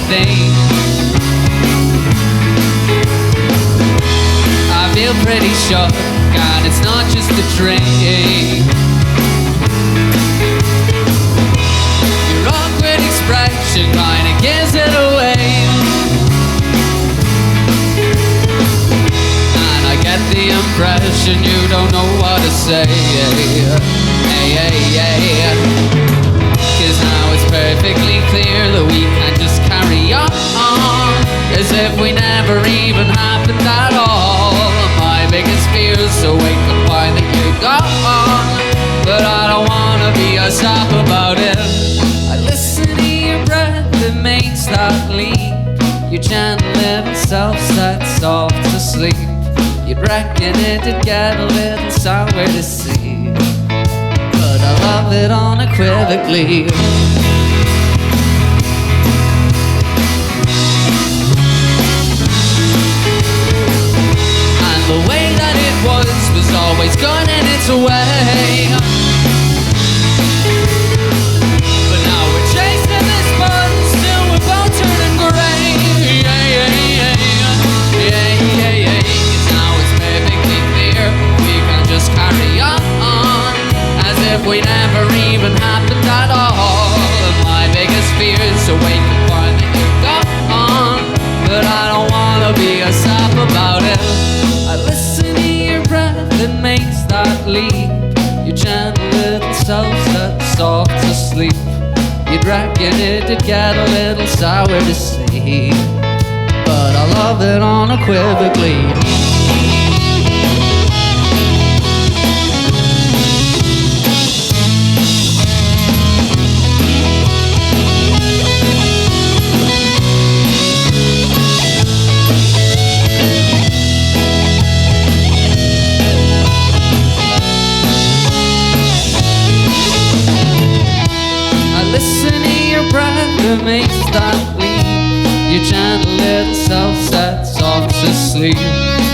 thing. I feel pretty shook, and it's not just the drink. Your awkward expression kinda gives it away, and I get the impression you don't know what to say. Cause now it's perfectly clear that we can just carry on as if we never even happened at all. My biggest fear is to wake up find that you're gone, but I don't wanna be a sap about it. I listen to your breath that makes that leap, your gentle little self sets off to sleep. You'd reckon it'd get a little sour to see, but I love it unequivocally. And the way that it was always good in its way. But now we're chasing this buzz till we're both turning grey. Cause now it's perfectly clear we can just carry on as if we never even happened at all. And my biggest fear is to wake up find that you're gone, but I don't wanna be a sap about it. I listen to your breath that makes that leap, your gentle little self sets off to sleep. You'd reckon it'd get a little sour to see, but I love it unequivocally. Listen to your breath that makes that leap, your gentle little self sets off to sleep.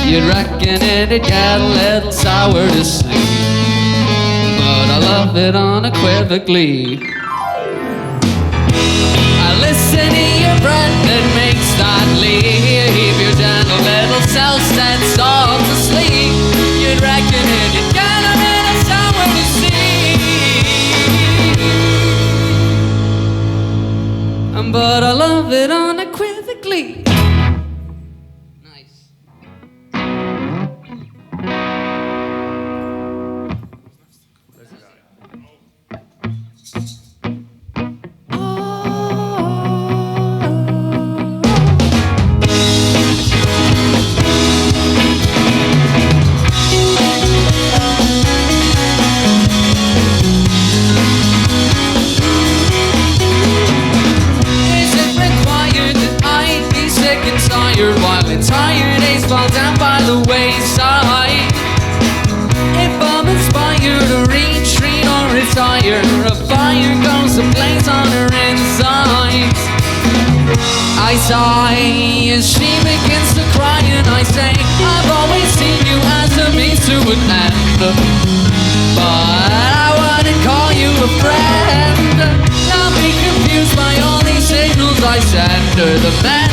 You'd reckon it'd get a little sour to sleep, but I love it unequivocally. I listen to your breath that makes that leap, your gentle little self sets off to sleep. You'd reckon it'd get a little sour to sleep, but I love it unequivocally. Nice. While entire days fall down by the wayside, if I'm inspired to retreat or retire, a fire goes ablaze on her insides. I sigh as she begins to cry, and I say, I've always seen you as a means to an end, but I wouldn't call you a friend. Not be confused by all these signals I send, or the men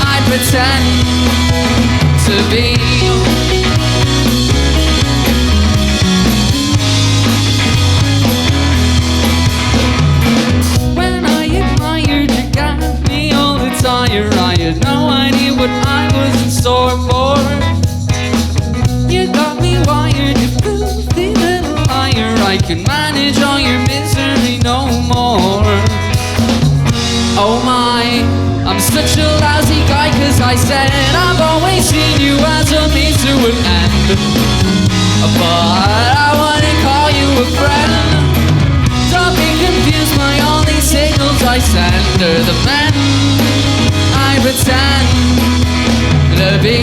I pretend to be. When I admired you, got me all the tire. I had no idea what I was in store for. You got me wired, you filthy little liar. I can manage all your misery no more. Oh my, I'm such a lousy guy, cause I said I've always seen you as a means to an end, but I wouldn't call you a friend. Don't be confused by all these signals I send, or the men I pretend to be.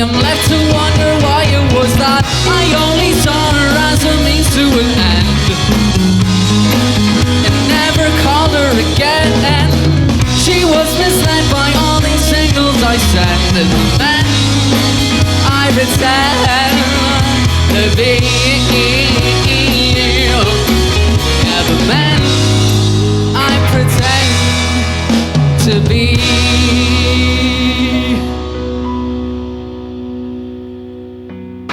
I'm left to signals I send, and the men I pretend to be. Yeah, the men I pretend to be. I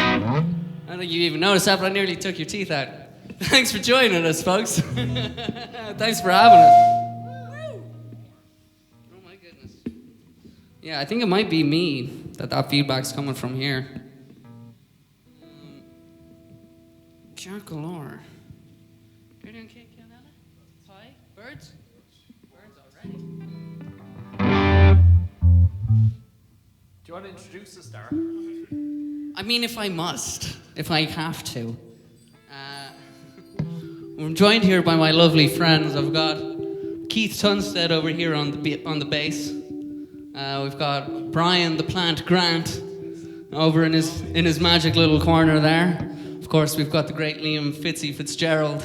don't think you even noticed that, but I nearly took your teeth out. Thanks for joining us, folks. Thanks for having us. Oh my goodness. Yeah, I think it might be me that feedback's coming from here. Jackalour. You're doing cake, Casanova? Pie? Birds? Birds already. Do you want to introduce us, Dara? I mean, if I must, if I have to. I'm joined here by my lovely friends. I've got Keith Tunstead over here on the bass. We've got Brian the Plant Grant over in his magic little corner there. Of course, we've got the great Liam Fitzgerald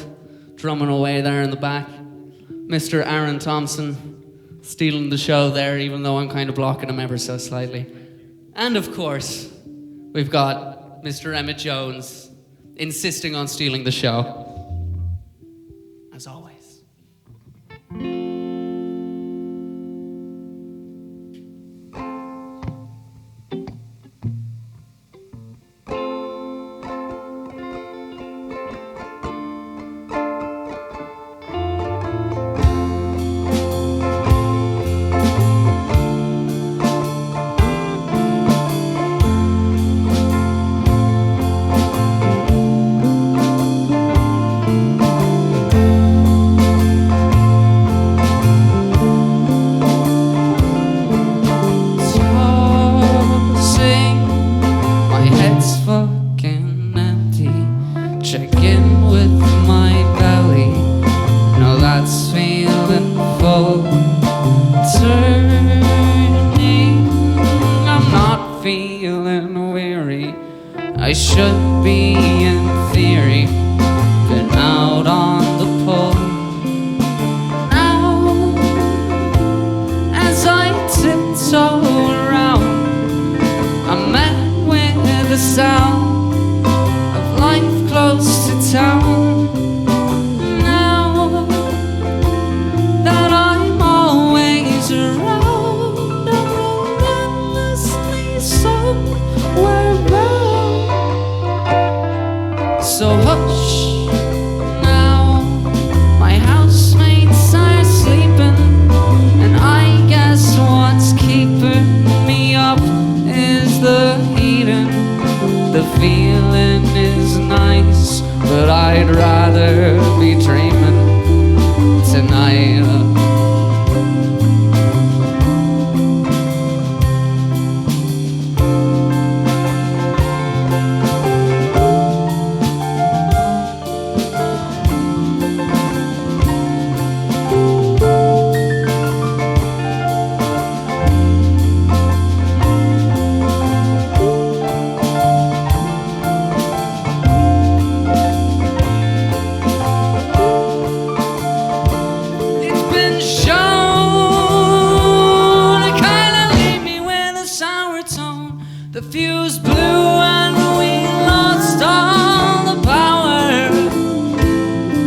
drumming away there in the back. Mr. Aaron Thompson stealing the show there, even though I'm kind of blocking him ever so slightly. And of course, we've got Mr. Emmett Jones insisting on stealing the show. As always. I should be, in theory, been out on the pole. Now, as I tiptoe around, I'm met with the sound of life close to town. Now that I'm always around, I'm relentlessly somewhere bound. So hush now, my housemates are sleeping, and I guess what's keeping me up is the heating. The feeling is nice, but I'd rather be dreaming tonight. The fuse blew and we lost all the power,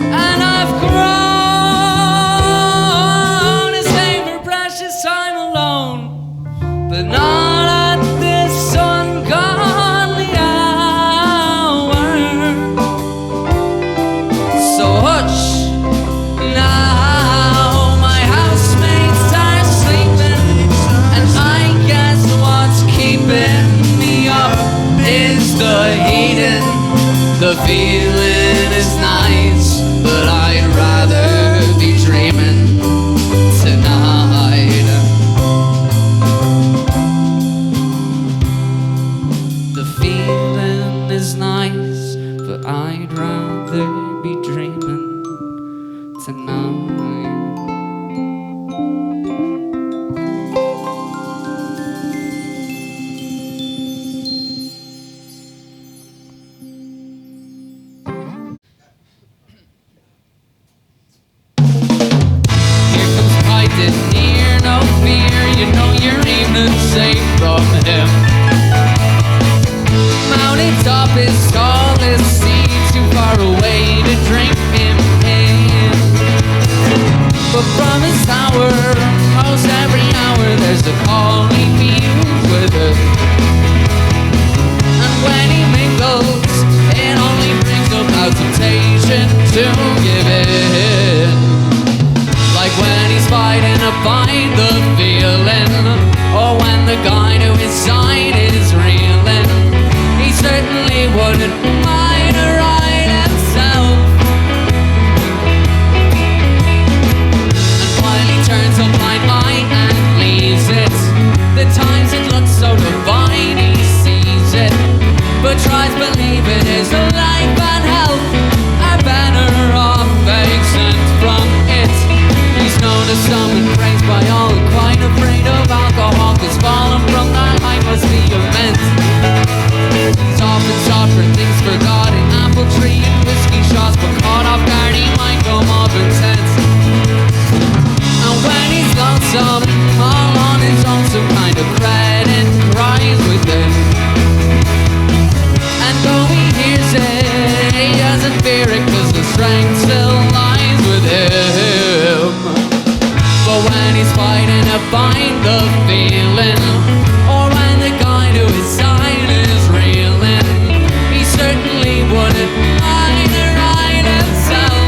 and I've grown to savor precious time alone, but not at this ungodly hour. So hush now, my housemates are sleeping, and I guess what's keeping is the heating. The feeling is nice, but I'd rather be dreaming tonight. The feeling is nice, but I'd rather be dreaming tonight. Near, no fear, you know your evening's his tallest seat, too far away to drink him in. But from his tower, most every hour, there's a call he feels with it. And when he mingles, it only brings about temptation to give in. Like when he's fighting to find the feeling, or when the guy to his side is reeling. He certainly wouldn't mind to ride himself. And while he turns a blind eye and leaves it, the times it looks so divine he sees it, but tries believing his life and health are better off exempt from it. He's known as some and praised by all, and quite afraid of alcohol, cause falling from that height must be immense. He's often sought for things forgotten, apple tree and whiskey shots, but caught off guard he might go more intense. And when he's lonesome, all on his own, some kind of credit cries within. And though he hears it, he doesn't fear it, cause the strength still lies with him. But when he's fighting to find the feeling, or when the guy to his side is reeling, he certainly wouldn't mind to ride himself.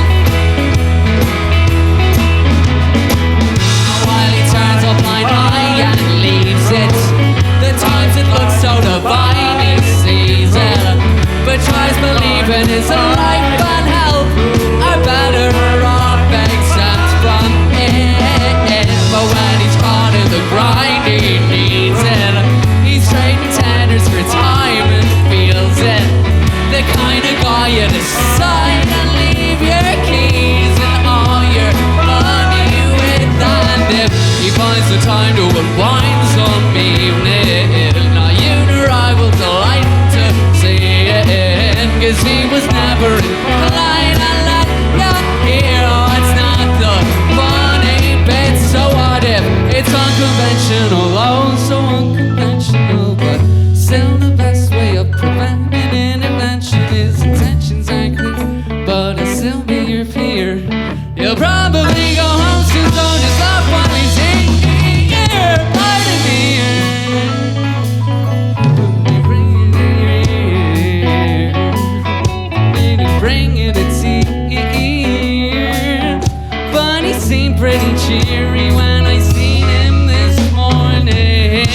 And while he turns a blind eye and leaves it, the times it looks so divine he sees it, but tries believing his life and health are better off exempt from it. But when he's caught in the grind, he needs it. He's trading tenders for time and feels it. The kind of guy you decide and leave your keys and all your money with. And if he finds the time to unwind some evening, now you'd arrival delight to see it, cause he was never inclined to let you hear. It's not the funny bit. So what if it's unconventional? Oh, so unconventional, but still the best way of preventing intervention is intentions aren't clear, but it'll still be your fear. You'll probably go home soon, so just laugh while he's here. Pardon me. Bring it to tears. But he seemed pretty cheery when I seen him this morning.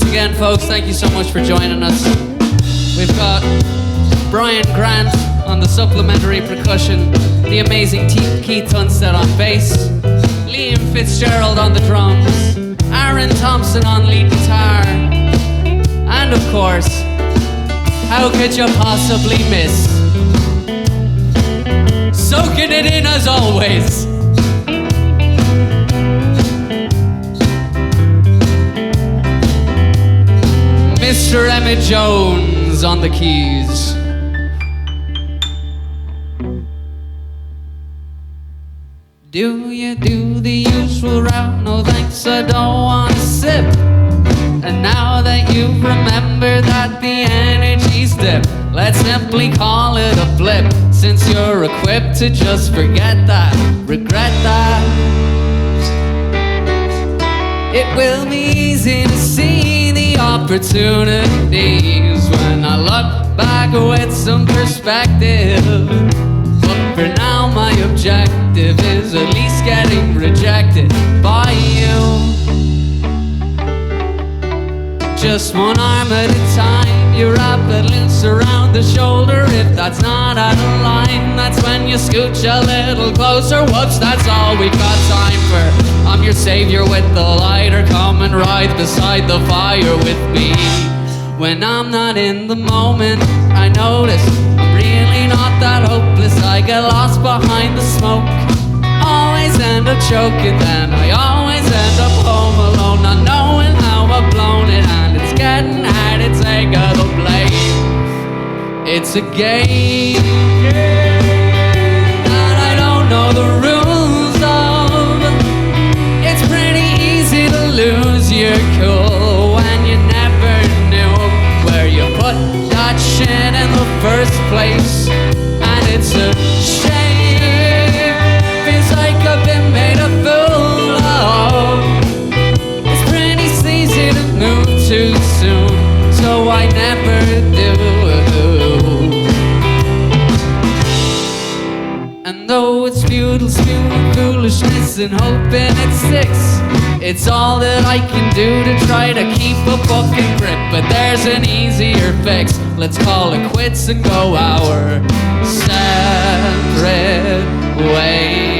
Again, folks, thank you so much for joining us. We've got Brian Grant on the supplementary percussion, the amazing Keith Tunstead on bass, Liam Fitzgerald on the drums, Aaron Thompson on lead guitar, and of course, how could you possibly miss soaking it in as always, Mr. Emmett Jones on the keys. Do you do the usual route? No thanks, I don't want to sip. And now that you've remembered that the energy's dipped, let's simply call it a blip, since you're equipped to just forget that, regret that. It will be easy to see the opportunities and I look back with some perspective. But for now my objective is at least getting rejected by you. Just one arm at a time, you wrap it loose around the shoulder. If that's not out of line, that's when you scooch a little closer. Whoops, that's all we've got time for. I'm your savior with the lighter, come and ride beside the fire with me. When I'm not in the moment, I notice I'm really not that hopeless. I get lost behind the smoke, always end up choking. Then I always end up home alone, not knowing how I've blown it. And it's getting hard to take the blame. It's a game that I don't know the rules of. It's pretty easy to lose your cool when you never knew where you put that shit in the first place. And it's a shame, feels like I've been made a fool of. It's pretty easy to move too soon, so I never do. And though it's futile, spewing foolishness and hoping it sticks, it's all that I can do to try to keep a fucking grip. But there's an easier fix. Let's call it quits and go our separate ways.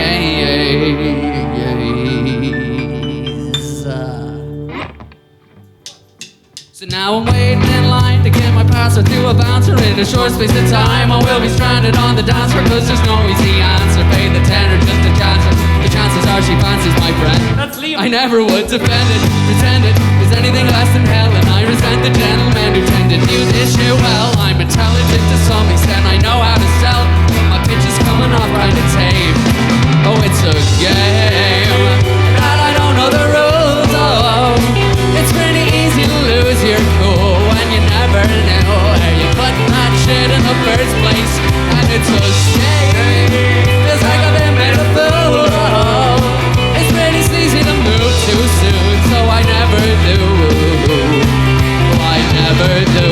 So now I'm waiting in line to get my password to a bouncer. In a short space of time I will be stranded on the dance floor, cause there's no easy answer. Pay the tenor just a chance. The chances are she fancies my friend. That's Liam. I never would defend it, pretend it is anything less than hell. And I resent the gentleman who tended to this shit well. I'm intelligent to some extent, I know how to sell. My pitch is coming off kinda tame. Oh, it's a game that I don't know the rules of. It's pretty easy to lose your cool when you never knew where you put that shit in the first place. And it's a shame, feels like I've been made a fool of. It's pretty easy to move too soon, so I never do. I never do.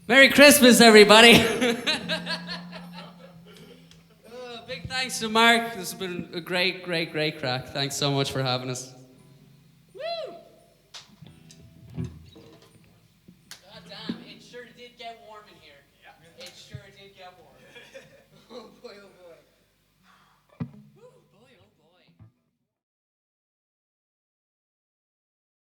Merry Christmas, everybody. Big thanks to Mark. This has been a great crack. Thanks so much for having us.